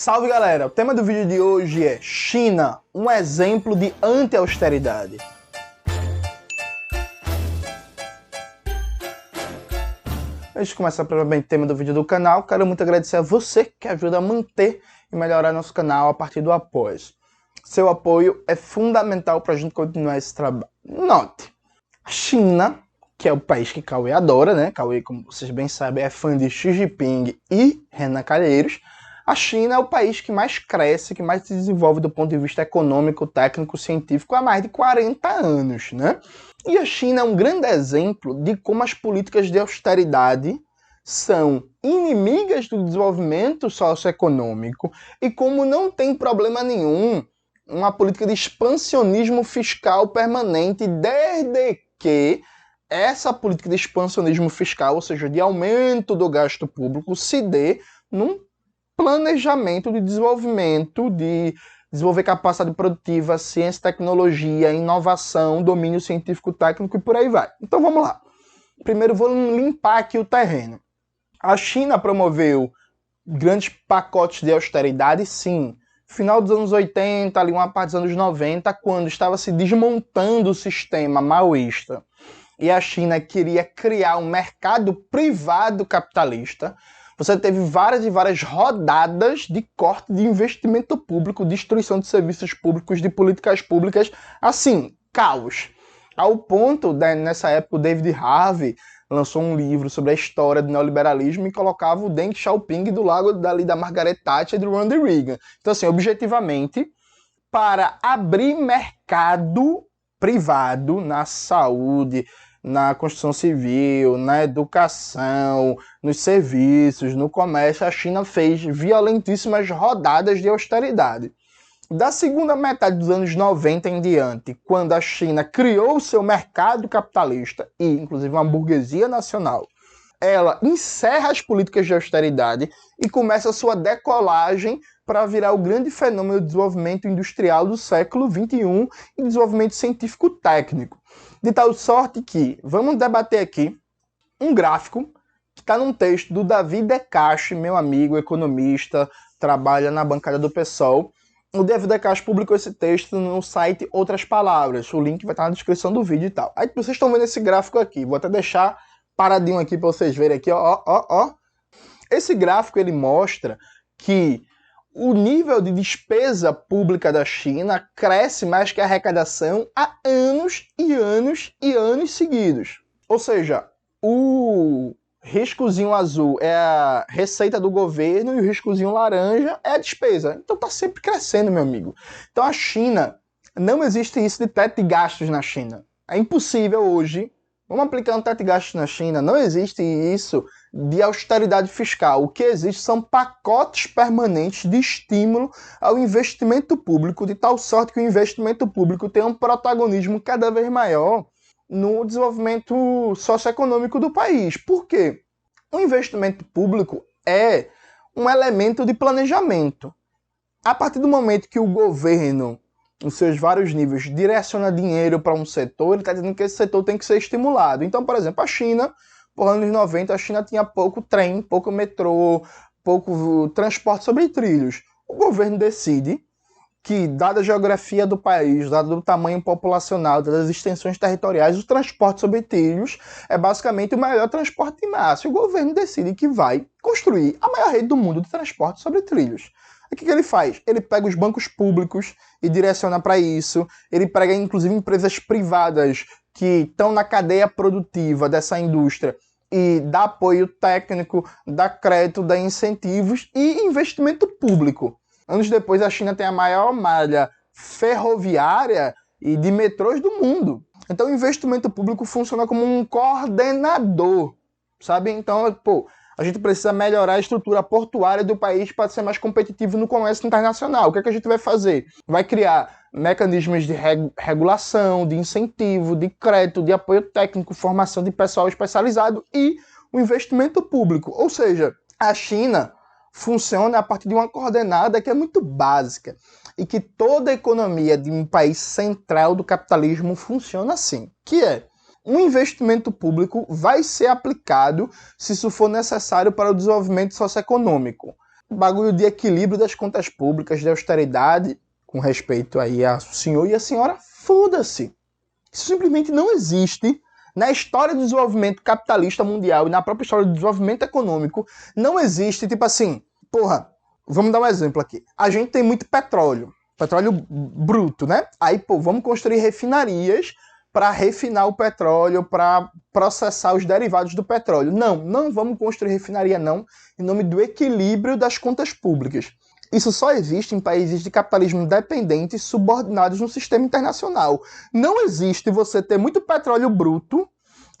Salve galera, o tema do vídeo de hoje é China, um exemplo de anti-austeridade. Antes de começar provavelmente o tema do vídeo do canal, quero muito agradecer a você que ajuda a manter e melhorar nosso canal a partir do apoio. Seu apoio é fundamental para a gente continuar esse trabalho. Note, a China, que é o país que Cauê adora, né? Cauê, como vocês bem sabem, é fã de Xi Jinping e Renan Calheiros. A China é o país que mais cresce, que mais se desenvolve do ponto de vista econômico, técnico, científico há mais de 40 anos, né? E a China é um grande exemplo de como as políticas de austeridade são inimigas do desenvolvimento socioeconômico e como não tem problema nenhum uma política de expansionismo fiscal permanente desde que essa política de expansionismo fiscal, ou seja, de aumento do gasto público, se dê num planejamento de desenvolvimento, de desenvolver capacidade produtiva, ciência, tecnologia, inovação, domínio científico, técnico e por aí vai. Então vamos lá. Primeiro vou limpar aqui o terreno. A China promoveu grandes pacotes de austeridade, sim. Final dos anos 80, ali uma parte dos anos 90, quando estava se desmontando o sistema maoísta e a China queria criar um mercado privado capitalista, você teve várias e várias rodadas de corte de investimento público, destruição de serviços públicos, de políticas públicas, assim, caos. Ao ponto, nessa época, o David Harvey lançou um livro sobre a história do neoliberalismo e colocava o Deng Xiaoping do lado dali da Margaret Thatcher e do Ronald Reagan. Então, assim, objetivamente, para abrir mercado privado na saúde, na construção civil, na educação, nos serviços, no comércio, a China fez violentíssimas rodadas de austeridade. Da segunda metade dos anos 90 em diante, quando a China criou o seu mercado capitalista e, inclusive, uma burguesia nacional, ela encerra as políticas de austeridade e começa a sua decolagem para virar o grande fenômeno de desenvolvimento industrial do século XXI e desenvolvimento científico-técnico. De tal sorte que, vamos debater aqui um gráfico que está num texto do David Decache, meu amigo, economista, trabalha na bancada do PSOL. O David Decache publicou esse texto no site Outras Palavras. O link vai estar na descrição do vídeo e tal. Aí vocês estão vendo esse gráfico aqui. Vou até deixar paradinho aqui para vocês verem aqui, ó. Esse gráfico ele mostra que o nível de despesa pública da China cresce mais que a arrecadação há anos e anos e anos seguidos. Ou seja, o riscozinho azul é a receita do governo e o riscozinho laranja é a despesa. Então tá sempre crescendo, meu amigo. Então a China, não existe isso de teto de gastos na China. É impossível hoje. Vamos aplicar um teto de gastos na China. Não existe isso de austeridade fiscal. O que existe são pacotes permanentes de estímulo ao investimento público, de tal sorte que o investimento público tem um protagonismo cada vez maior no desenvolvimento socioeconômico do país. Por quê? O investimento público é um elemento de planejamento. A partir do momento que o governo, nos seus vários níveis, direciona dinheiro para um setor, ele está dizendo que esse setor tem que ser estimulado. Então, por exemplo, a China, por anos 90, a China tinha pouco trem, pouco metrô, pouco transporte sobre trilhos. O governo decide que, dada a geografia do país, dado o tamanho populacional, dadas as extensões territoriais, o transporte sobre trilhos é basicamente o maior transporte de massa. E o governo decide que vai construir a maior rede do mundo de transporte sobre trilhos. O que ele faz? Ele pega os bancos públicos e direciona para isso. Ele pega, inclusive, empresas privadas que estão na cadeia produtiva dessa indústria e dá apoio técnico, dá crédito, dá incentivos e investimento público. Anos depois, a China tem a maior malha ferroviária e de metrôs do mundo. Então, o investimento público funciona como um coordenador, sabe? Então, a gente precisa melhorar a estrutura portuária do país para ser mais competitivo no comércio internacional. O que é que a gente vai fazer? Vai criar mecanismos de regulação, de incentivo, de crédito, de apoio técnico, formação de pessoal especializado e o investimento público. Ou seja, a China funciona a partir de uma coordenada que é muito básica e que toda a economia de um país central do capitalismo funciona assim, que é: um investimento público vai ser aplicado se isso for necessário para o desenvolvimento socioeconômico. bagulho de equilíbrio das contas públicas, de austeridade, com respeito aí ao senhor e a senhora, foda-se. Isso simplesmente não existe na história do desenvolvimento capitalista mundial e na própria história do desenvolvimento econômico. Não existe, tipo assim, porra, vamos dar um exemplo aqui. A gente tem muito petróleo bruto, né? Aí, pô, vamos construir refinarias para refinar o petróleo, para processar os derivados do petróleo. Não vamos construir refinaria não, em nome do equilíbrio das contas públicas. Isso só existe em países de capitalismo dependente subordinados no sistema internacional. Não existe você ter muito petróleo bruto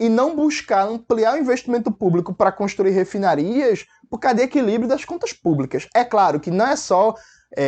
e não buscar ampliar o investimento público para construir refinarias por causa de equilíbrio das contas públicas. É claro que não é só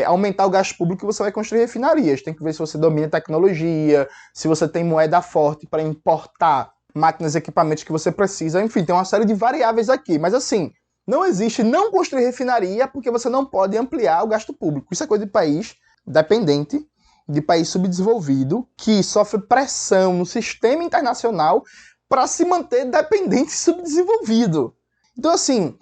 aumentar o gasto público que você vai construir refinarias. Tem que ver se você domina tecnologia, se você tem moeda forte para importar máquinas e equipamentos que você precisa. Enfim, tem uma série de variáveis aqui. Mas assim, não existe não construir refinaria porque você não pode ampliar o gasto público. Isso é coisa de país dependente, de país subdesenvolvido, que sofre pressão no sistema internacional para se manter dependente e subdesenvolvido. Então, assim,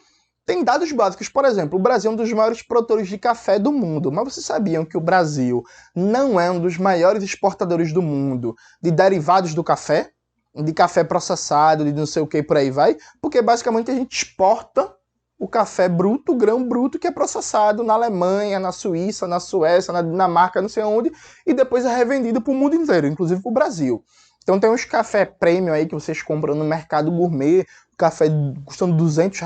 tem dados básicos. Por exemplo, o Brasil é um dos maiores produtores de café do mundo. Mas vocês sabiam que o Brasil não é um dos maiores exportadores do mundo de derivados do café? De café processado, de não sei o que, por aí vai? Porque basicamente a gente exporta o café bruto, o grão bruto, que é processado na Alemanha, na Suíça, na Suécia, na Dinamarca, não sei onde, e depois é revendido para o mundo inteiro, inclusive para o Brasil. Então tem uns café premium aí que vocês compram no mercado gourmet, café custando R$200,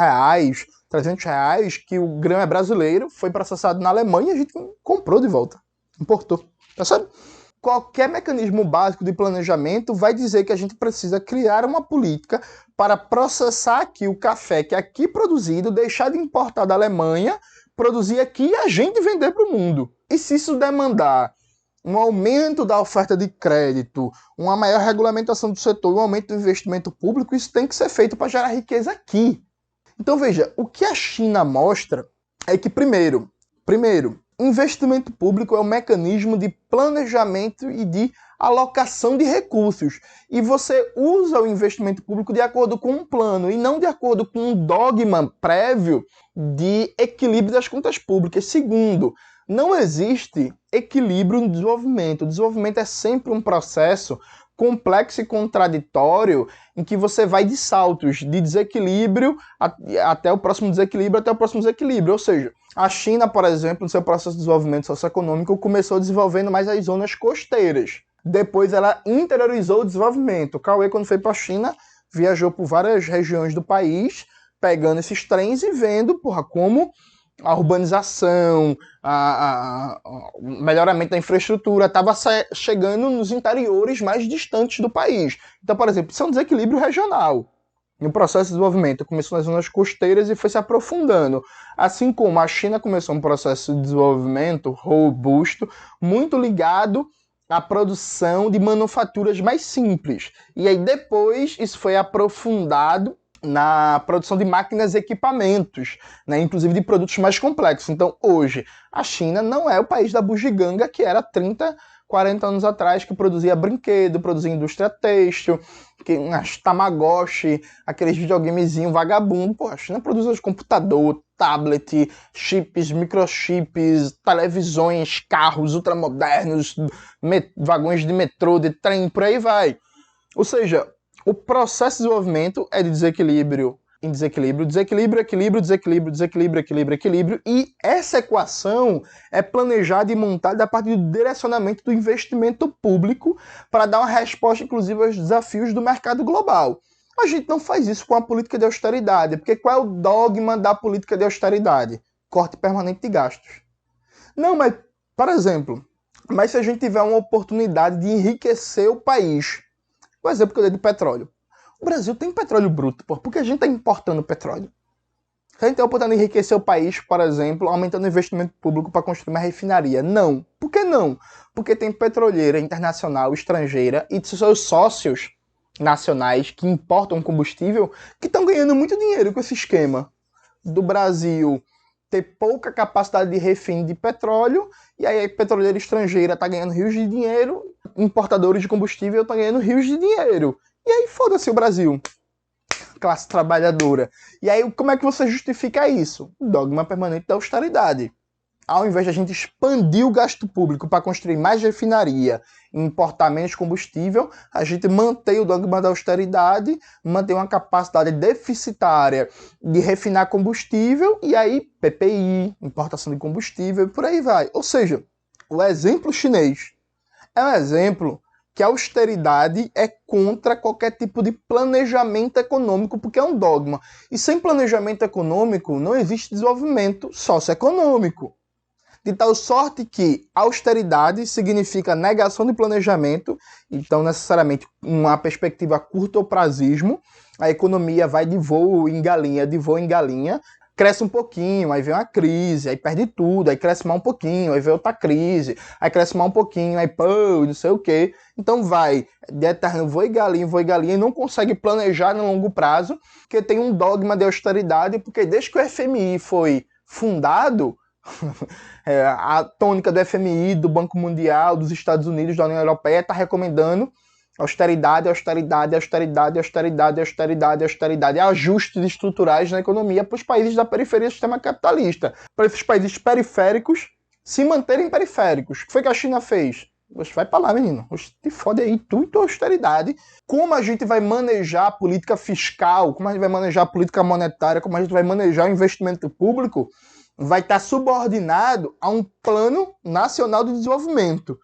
R$300, que o grão é brasileiro, foi processado na Alemanha e a gente comprou de volta, importou, tá certo? Qualquer mecanismo básico de planejamento vai dizer que a gente precisa criar uma política para processar aqui o café que é aqui produzido, deixar de importar da Alemanha, produzir aqui e a gente vender para o mundo. E se isso demandar um aumento da oferta de crédito, uma maior regulamentação do setor, um aumento do investimento público, isso tem que ser feito para gerar riqueza aqui. Então veja, o que a China mostra é que, primeiro, investimento público é um mecanismo de planejamento e de alocação de recursos. E você usa o investimento público de acordo com um plano e não de acordo com um dogma prévio de equilíbrio das contas públicas. Segundo, não existe equilíbrio no desenvolvimento. O desenvolvimento é sempre um processo complexo e contraditório em que você vai de saltos, de desequilíbrio até o próximo desequilíbrio, até o próximo desequilíbrio. Ou seja, a China, por exemplo, no seu processo de desenvolvimento socioeconômico, começou desenvolvendo mais as zonas costeiras. Depois ela interiorizou o desenvolvimento. O Cauê, quando foi para a China, viajou por várias regiões do país, pegando esses trens e vendo, como a urbanização, o melhoramento da infraestrutura estava chegando nos interiores mais distantes do país. Então, por exemplo, isso é um desequilíbrio regional. No processo de desenvolvimento, começou nas zonas costeiras e foi se aprofundando. Assim como a China começou um processo de desenvolvimento robusto, muito ligado à produção de manufaturas mais simples. E aí depois isso foi aprofundado na produção de máquinas e equipamentos, né, inclusive de produtos mais complexos. Então, hoje, a China não é o país da bugiganga que era 30, 40 anos atrás, que produzia brinquedo, produzia indústria têxtil, as Tamagotchi, aqueles videogamezinhos vagabundo. Pô, a China produz hoje computador, tablet, chips, microchips, televisões, carros ultramodernos, vagões de metrô, de trem, por aí vai. Ou seja, o processo de desenvolvimento é de desequilíbrio em desequilíbrio, desequilíbrio, equilíbrio, desequilíbrio, desequilíbrio, equilíbrio, equilíbrio, e essa equação é planejada e montada a partir do direcionamento do investimento público para dar uma resposta, inclusive, aos desafios do mercado global. A gente não faz isso com a política de austeridade, porque qual é o dogma da política de austeridade? Corte permanente de gastos. Não, mas, por exemplo, mas se a gente tiver uma oportunidade de enriquecer o país, o exemplo que eu dei do petróleo. O Brasil tem petróleo bruto, por que a gente está importando petróleo? Se a gente tem a oportunidade de enriquecer o país, por exemplo, aumentando o investimento público para construir uma refinaria. Não. Por que não? Porque tem petroleira internacional, estrangeira, e seus sócios nacionais que importam combustível, que estão ganhando muito dinheiro com esse esquema do Brasil ter pouca capacidade de refino de petróleo, e aí a petroleira estrangeira está ganhando rios de dinheiro, importadores de combustível estão ganhando rios de dinheiro. E aí foda-se o Brasil. classe trabalhadora. E aí, como é que você justifica isso? O dogma permanente da austeridade. Ao invés de a gente expandir o gasto público para construir mais refinaria e importar menos combustível, a gente mantém o dogma da austeridade, mantém uma capacidade deficitária de refinar combustível, e aí PPI, importação de combustível, e por aí vai. Ou seja, o exemplo chinês é um exemplo que a austeridade é contra qualquer tipo de planejamento econômico, porque é um dogma. E sem planejamento econômico não existe desenvolvimento socioeconômico. De tal sorte que austeridade significa negação de planejamento, então necessariamente uma perspectiva curto ou prazismo, a economia vai de voo em galinha, cresce um pouquinho, aí vem uma crise, aí perde tudo, aí cresce mais um pouquinho, aí vem outra crise, aí cresce mais um pouquinho, aí pô, não sei o quê. Então vai de eterno voo e galinha, e não consegue planejar no longo prazo, porque tem um dogma de austeridade, porque desde que o FMI foi fundado, a tônica do FMI, do Banco Mundial, dos Estados Unidos, da União Europeia, está recomendando austeridade, ajustes estruturais na economia para os países da periferia do sistema capitalista, para esses países periféricos se manterem periféricos. O que foi que a China fez? Você vai pra lá, menino. Te fode aí, tu e tua austeridade. Como a gente vai manejar a política fiscal, como a gente vai manejar a política monetária, como a gente vai manejar o investimento público, vai estar subordinado a um plano nacional de desenvolvimento,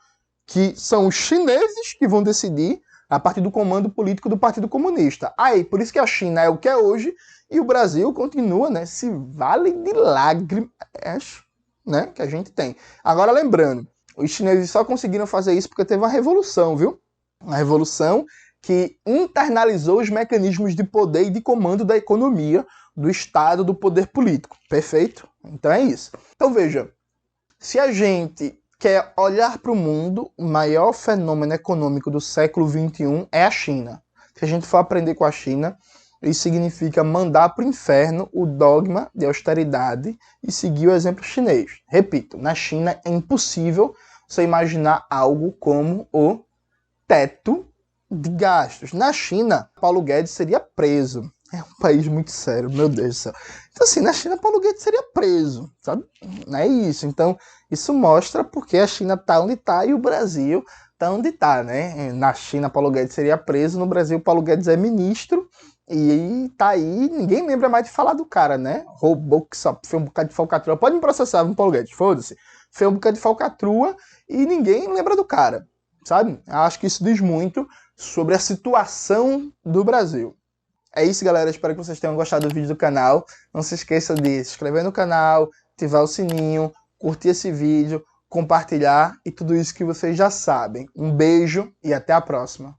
que são os chineses que vão decidir a partir do comando político do Partido Comunista. Aí, por isso que a China é o que é hoje e o Brasil continua, né, esse vale de lágrimas, né, que a gente tem. Agora, lembrando, os chineses só conseguiram fazer isso porque teve uma revolução, viu? Uma revolução que internalizou os mecanismos de poder e de comando da economia, do Estado, do poder político. Perfeito? Então é isso. Então veja, se a gente quer olhar para o mundo, o maior fenômeno econômico do século XXI é a China. Se a gente for aprender com a China, isso significa mandar para o inferno o dogma de austeridade e seguir o exemplo chinês. Repito, na China é impossível você imaginar algo como o teto de gastos. Na China, Paulo Guedes seria preso. É um país muito sério, meu Deus do céu. Então, assim, na China, Paulo Guedes seria preso, sabe? Não é isso. Então, isso mostra porque a China está onde está e o Brasil está onde está, né? Na China, Paulo Guedes seria preso, no Brasil, Paulo Guedes é ministro e tá aí, ninguém lembra mais de falar do cara, né? Roubou que só fez um bocado de falcatrua. Pode me processar, Paulo Guedes, foda-se. Fez um bocado de falcatrua e ninguém lembra do cara, sabe? Acho que isso diz muito sobre a situação do Brasil. É isso, galera. Espero que vocês tenham gostado do vídeo do canal. Não se esqueça de se inscrever no canal, ativar o sininho, curtir esse vídeo, compartilhar e tudo isso que vocês já sabem. Um beijo e até a próxima.